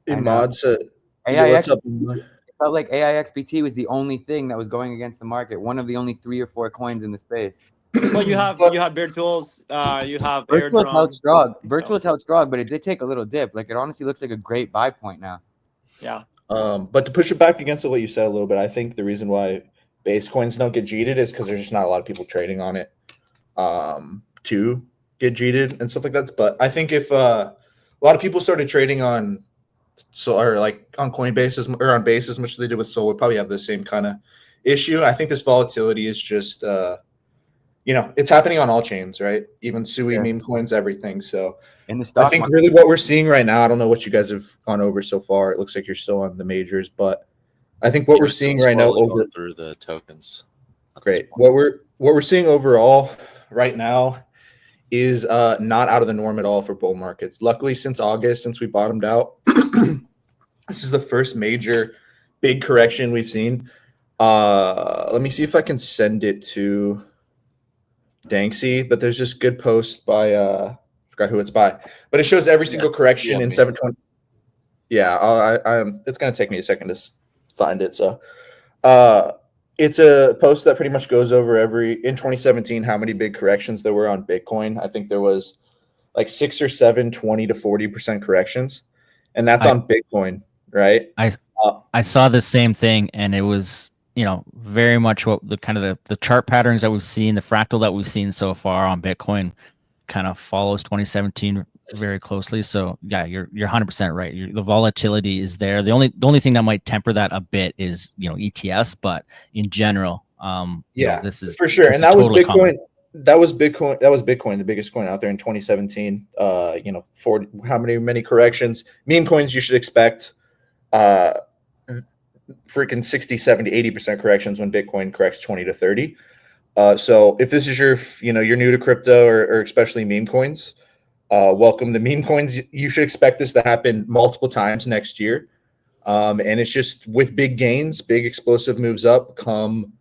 in I know. mods, yeah, AIX, what's up? it felt like AIXBT was the only thing that was going against the market. One of the only 3 or 4 coins in the space. Well, you have But- virtuals, you have Virtual's held airdrop. strong. Virtual's held strong, but it did take a little dip. Like it honestly looks like a great buy point now. Yeah. But to push it back against what you said a little bit, I think the reason why base coins don't get cheated is because there's just not a lot of people trading on it to get cheated and stuff like that. But I think if a lot of people started trading on on Coinbase or on Base as much as they did with Sol, would probably have the same kind of issue. I think this volatility is just it's happening on all chains, right? Even Sui, meme coins, everything. So In the stock I think market, really what we're seeing right now, I don't know what you guys have gone over so far. It looks like you're still on the majors, but I think what we're seeing right now over through the tokens. great. What we're seeing overall right now is not out of the norm at all for bull markets. Luckily, since August, since we bottomed out, this is the first major big correction we've seen. Let me see if I can send it to Danksy, but there's just good posts by forgot who it's by, but it shows every single correction in 720. Yeah, it's gonna take me a second to find it. So it's a post that pretty much goes over in 2017 how many big corrections there were on Bitcoin. I think there was like 6 or 7 20 to 40% corrections, and that's on Bitcoin, right? I saw the same thing, and it was very much what the kind of the chart patterns that we've seen, the fractal that we've seen so far on Bitcoin kind of follows 2017 very closely. So yeah, you're 100% right. The volatility is there. The only thing that might temper that a bit is ETS, but in general, this is for sure. This and that was totally Bitcoin. Common. That was Bitcoin, the biggest coin out there in 2017. For how many corrections, meme coins you should expect. Freaking 60, 70, 80% corrections when Bitcoin corrects 20 to 30. So if this is you're new to crypto or especially meme coins, welcome to meme coins. You should expect this to happen multiple times next year. And it's just with big gains, big explosive moves up come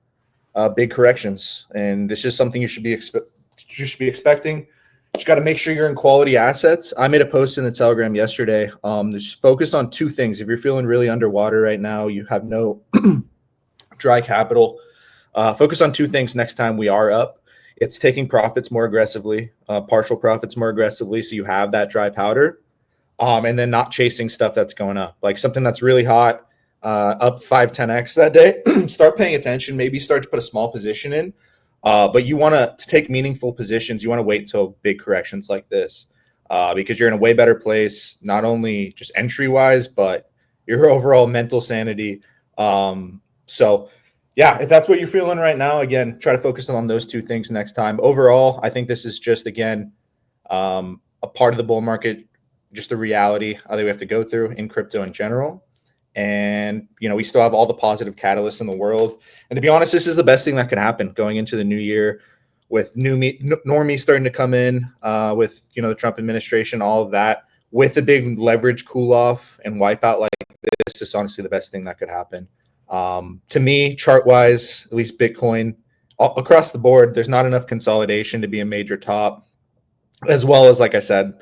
big corrections. And it's just something you should be expecting. Just got to make sure you're in quality assets. I made a post in the Telegram yesterday. Just focus on 2 things. If you're feeling really underwater right now, you have no dry capital, focus on 2 things next time we are up. It's taking profits more aggressively, partial profits more aggressively, so you have that dry powder. and then not chasing stuff that's going up, like something that's really hot, up 5-10x that day. Start paying attention, maybe start to put a small position in. But you want to take meaningful positions. You want to wait till big corrections like this, because you're in a way better place, not only just entry wise, but your overall mental sanity. So yeah, if that's what you're feeling right now, again, try to focus on those two things next time. Overall, I think this is just, again, a part of the bull market, just a reality that we have to go through in crypto in general. And, we still have all the positive catalysts in the world. And to be honest, this is the best thing that could happen going into the new year, with normies starting to come in, with, the Trump administration, all of that, with a big leverage cool off and wipeout like this is honestly the best thing that could happen. To me, chart wise, at least Bitcoin, across the board, there's not enough consolidation to be a major top, as well as, like I said,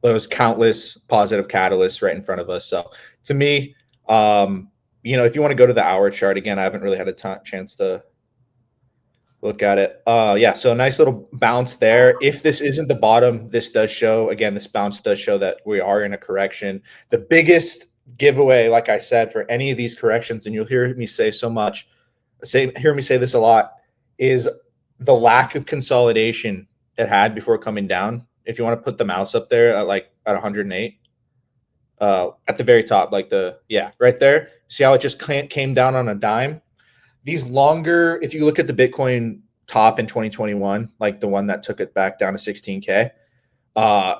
those countless positive catalysts right in front of us. So to me, if you want to go to the hour chart, again, I haven't really had a chance to look at it. Yeah, so a nice little bounce there. If this isn't the bottom, this bounce does show that we are in a correction. The biggest giveaway, like I said, for any of these corrections, and you'll hear me say this a lot, is the lack of consolidation it had before coming down. If you want to put the mouse up there at 108, at the very top, right there. See how it just came down on a dime? These longer, if you look at the Bitcoin top in 2021, like the one that took it back down to 16K,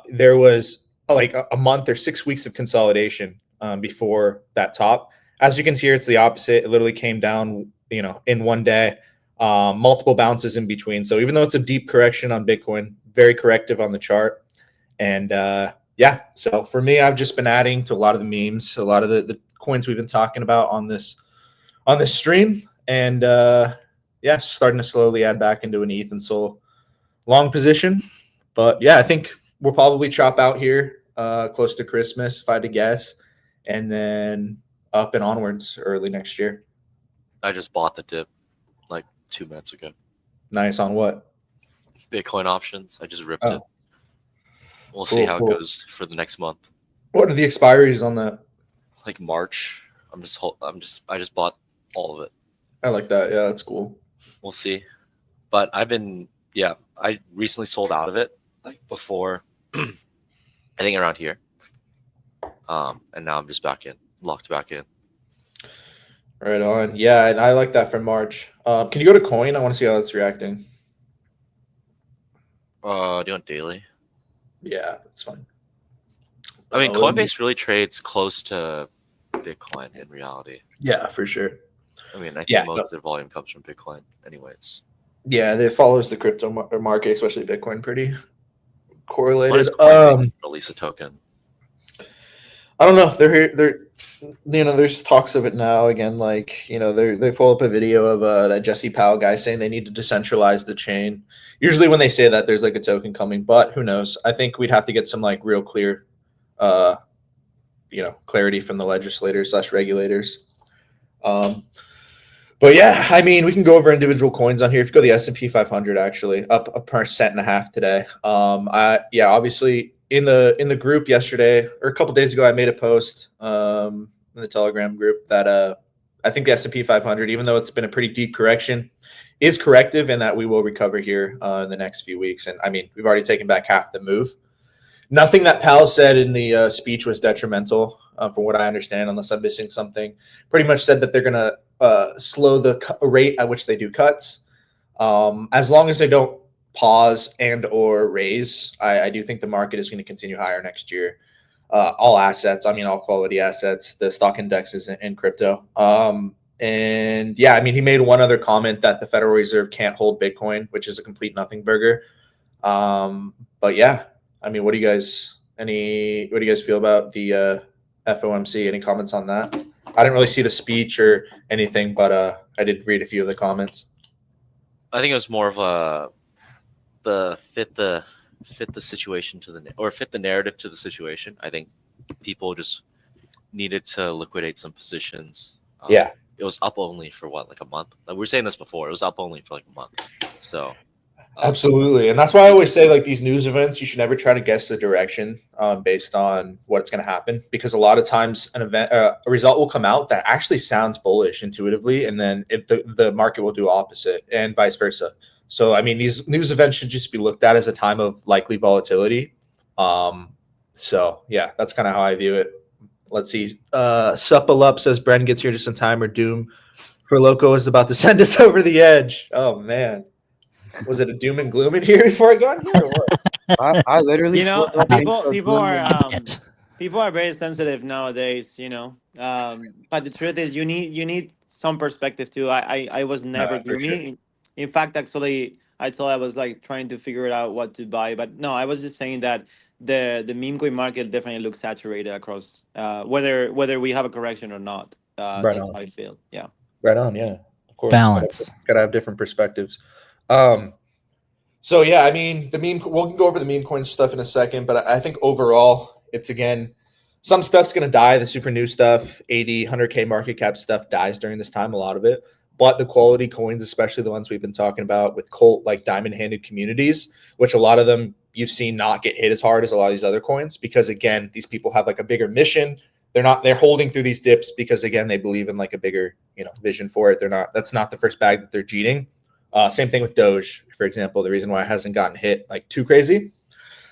there was a month or 6 weeks of consolidation before that top. As you can see here, it's the opposite. It literally came down, in one day, multiple bounces in between. So even though it's a deep correction on Bitcoin, very corrective on the chart. And yeah, so for me, I've just been adding to a lot of the memes, a lot of the coins we've been talking about on this stream. And yeah, starting to slowly add back into an ETH and SOL long position. But yeah, I think we'll probably chop out here close to Christmas, if I had to guess, and then up and onwards early next year. I just bought the dip like 2 minutes ago. Nice. On what? Bitcoin options. I just ripped it. We'll see how it goes for the next month. What are the expiries on that? Like March. I just bought all of it. I like that. Yeah, that's cool. We'll see. But I recently sold out of it before, I think around here. And now I'm just locked back in. Right on. Yeah, and I like that for March. Can you go to Coin? I want to see how it's reacting. Do you want daily? Yeah, it's fine. I mean, Coinbase really trades close to Bitcoin in reality. Yeah, for sure. I mean, I think most of their volume comes from Bitcoin anyways. Yeah, it follows the crypto market, especially Bitcoin, pretty correlated. Release a token. I don't know. They're there's talks of it now again. They pull up a video of that Jesse Powell guy saying they need to decentralize the chain. Usually when they say that, there's a token coming, but who knows? I think we'd have to get some real clear, clarity from the legislators / regulators. But yeah, I mean, we can go over individual coins on here. If you go to the S&P 500, actually up 1.5% today. Obviously in the group yesterday or a couple days ago, I made a post in the Telegram group that I think the S&P 500, even though it's been a pretty deep correction, is corrective and that we will recover here in the next few weeks. And I mean, we've already taken back half the move. Nothing that Powell said in the speech was detrimental, from what I understand, unless I'm missing something. Pretty much said that they're going to slow the rate at which they do cuts. As long as they don't pause and or raise, I do think the market is going to continue higher next year. All assets, all quality assets, the stock indexes and crypto. And yeah, I mean, he made one other comment that the Federal Reserve can't hold Bitcoin, which is a complete nothing burger. But yeah, I mean, what do you guys feel about the FOMC? Any comments on that? I didn't really see the speech or anything, but I did read a few of the comments. I think it was more of the fit the situation fit the narrative to the situation. I think people just needed to liquidate some positions. Yeah. It was up only for a month. We were saying this before. It was up only for a month. So Absolutely, and that's why I always say like these news events, you should never try to guess the direction based on what's going to happen, because a lot of times a result will come out that actually sounds bullish intuitively, and then the market will do opposite, and vice versa. So I mean, these news events should just be looked at as a time of likely volatility. So yeah, that's kind of how I view it. Let's see. Supple up says Bren gets here just in time, or Doom for Loco is about to send us over the edge. Oh man. Was it a doom and gloom in here before I got here, or what? I literally You know, feel people are It. people are very sensitive nowadays. But the truth is, you need some perspective too. I was never For sure. gloomy. In fact, actually, I thought I was like trying to figure out what to buy, but no, I was just saying that the meme coin market definitely looks saturated across whether we have a correction or not. Right That's on. how I feel. Yeah. Right on, yeah. Of course. Balance. Gotta have different perspectives. So yeah, I mean the meme we'll go over the meme coin stuff in a second, but I think overall it's again some stuff's gonna die. The super new stuff, 80, 100K market cap stuff dies during this time, a lot of it. But the quality coins, especially the ones we've been talking about with cult like diamond handed communities, which a lot of them you've seen not get hit as hard as a lot of these other coins, because again, these people have like a bigger mission. They're holding through these dips because again they believe in like a bigger vision for it. That's not the first bag that they're cheating. Same thing with Doge, for example. The reason why it hasn't gotten hit like too crazy.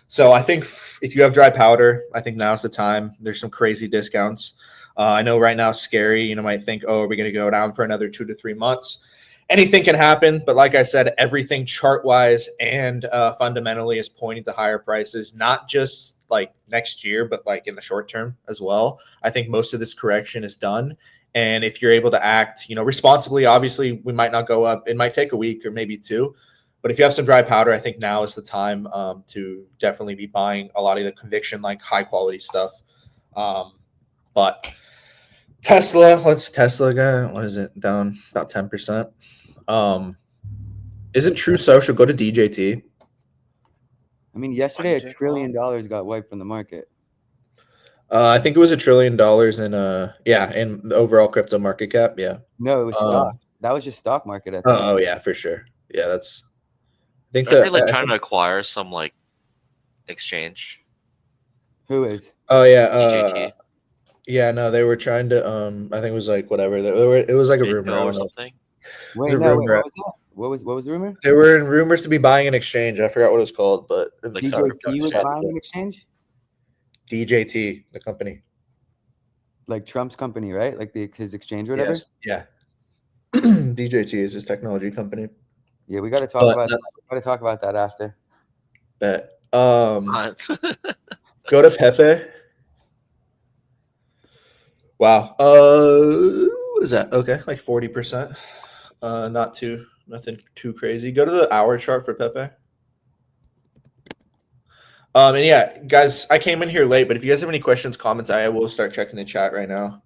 So I think if you have dry powder, I think now's the time. There's some crazy discounts. I know right now it's scary. Might think, oh, are we going to go down for another 2 to 3 months? Anything can happen, but like I said, everything chart wise and fundamentally is pointing to higher prices, not just like next year, but like in the short term as well. I think most of this correction is done. And if you're able to act, responsibly, obviously we might not go up. It might take a week or maybe 2. But if you have some dry powder, I think now is the time to definitely be buying a lot of the conviction, like high quality stuff. But Tesla guy, what is it? Down about 10%. Isn't True Social go to DJT? I mean, yesterday $1 trillion got wiped from the market. I think it was $1 trillion in in the overall crypto market cap. Yeah. No, it was stocks. That was just stock market. I think. Oh yeah, for sure. Yeah, that's. I think Are they like trying to acquire some like exchange? Who is? Oh yeah, DJT. Yeah, no, they were trying to. I think it was like whatever. It was like a rumor or something. Wait, no, wait, what was that? What was the rumor? They were in rumors to be buying an exchange. I forgot what it was called, but Like DJT was buying an exchange. DJT, the company, like Trump's company, right? Like his exchange or whatever. Yes. Yeah. DJT is his technology company. Yeah, we got to talk about that. We got to talk about that after. Bet. Go to Pepe. Wow. What is that? Okay, like 40%. Nothing too crazy. Go to the hour chart for Pepe. And yeah, guys, I came in here late, but if you guys have any questions, comments, I will start checking the chat right now.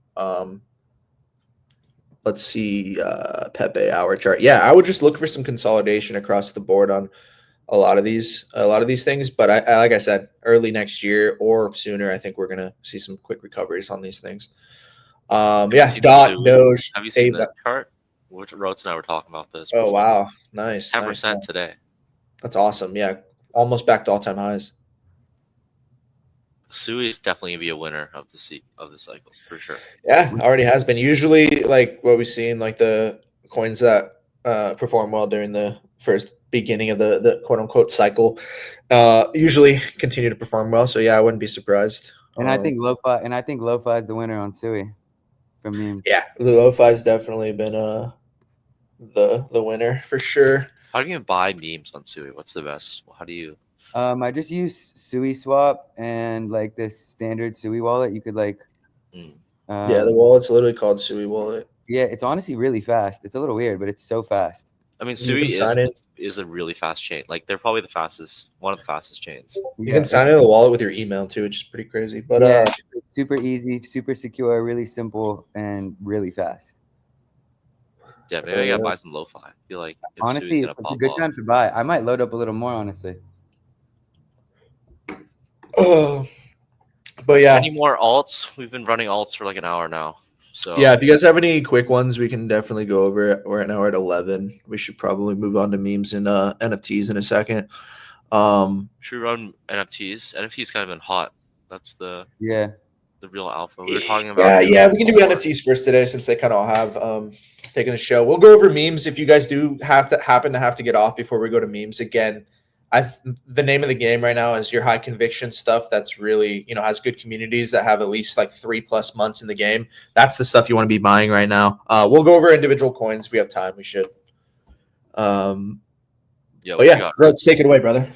Let's see, Pepe hour chart. Yeah, I would just look for some consolidation across the board on a lot of these things. But I like I said, early next year or sooner, I think we're gonna see some quick recoveries on these things. Doge. Have you seen the chart? Which Rhodes and I were talking about this. Oh wow, nice. 10% today. That's awesome. Yeah, almost back to all-time highs. Sui is definitely gonna be a winner of the cycle for sure. Yeah, already has been. Usually, like what we've seen, like the coins that perform well during the first beginning of the quote unquote cycle, usually continue to perform well. So yeah, I wouldn't be surprised. And I think Lo-Fi is the winner on Sui from memes. Yeah, Lo-Fi's definitely been the winner for sure. How do you buy memes on Sui? What's the best? How do you? I just use Sui Swap and like this standard Sui wallet. You could like. Yeah, the wallet's literally called Sui Wallet. Yeah, it's honestly really fast. It's a little weird, but it's so fast. I mean, Sui is a really fast chain. Like they're probably one of the fastest chains. You can sign in the wallet with your email too, which is pretty crazy. But yeah, super easy, super secure, really simple, and really fast. Yeah, maybe I gotta buy some Lo-Fi. I feel like honestly, it's a good time to buy. I might load up a little more, honestly. But yeah, any more alts? We've been running alts for like an hour now. So Yeah, if you guys have any quick ones, we can definitely go over it. Right now we're at 11. We should probably move on to memes and NFTs in a second. should we run NFTs? NFTs kind of been hot. That's the Yeah. real alpha. We were talking about it Yeah, we can do before. NFTs first today since they kind of have taken the show. We'll go over memes if you guys do happen to have to get off before we go to memes again. The name of the game right now is your high conviction stuff that's really, has good communities that have at least like 3+ months in the game. That's the stuff you want to be buying right now. We'll go over individual coins if we have time. We should. Yeah, But yeah, let's take it away, brother.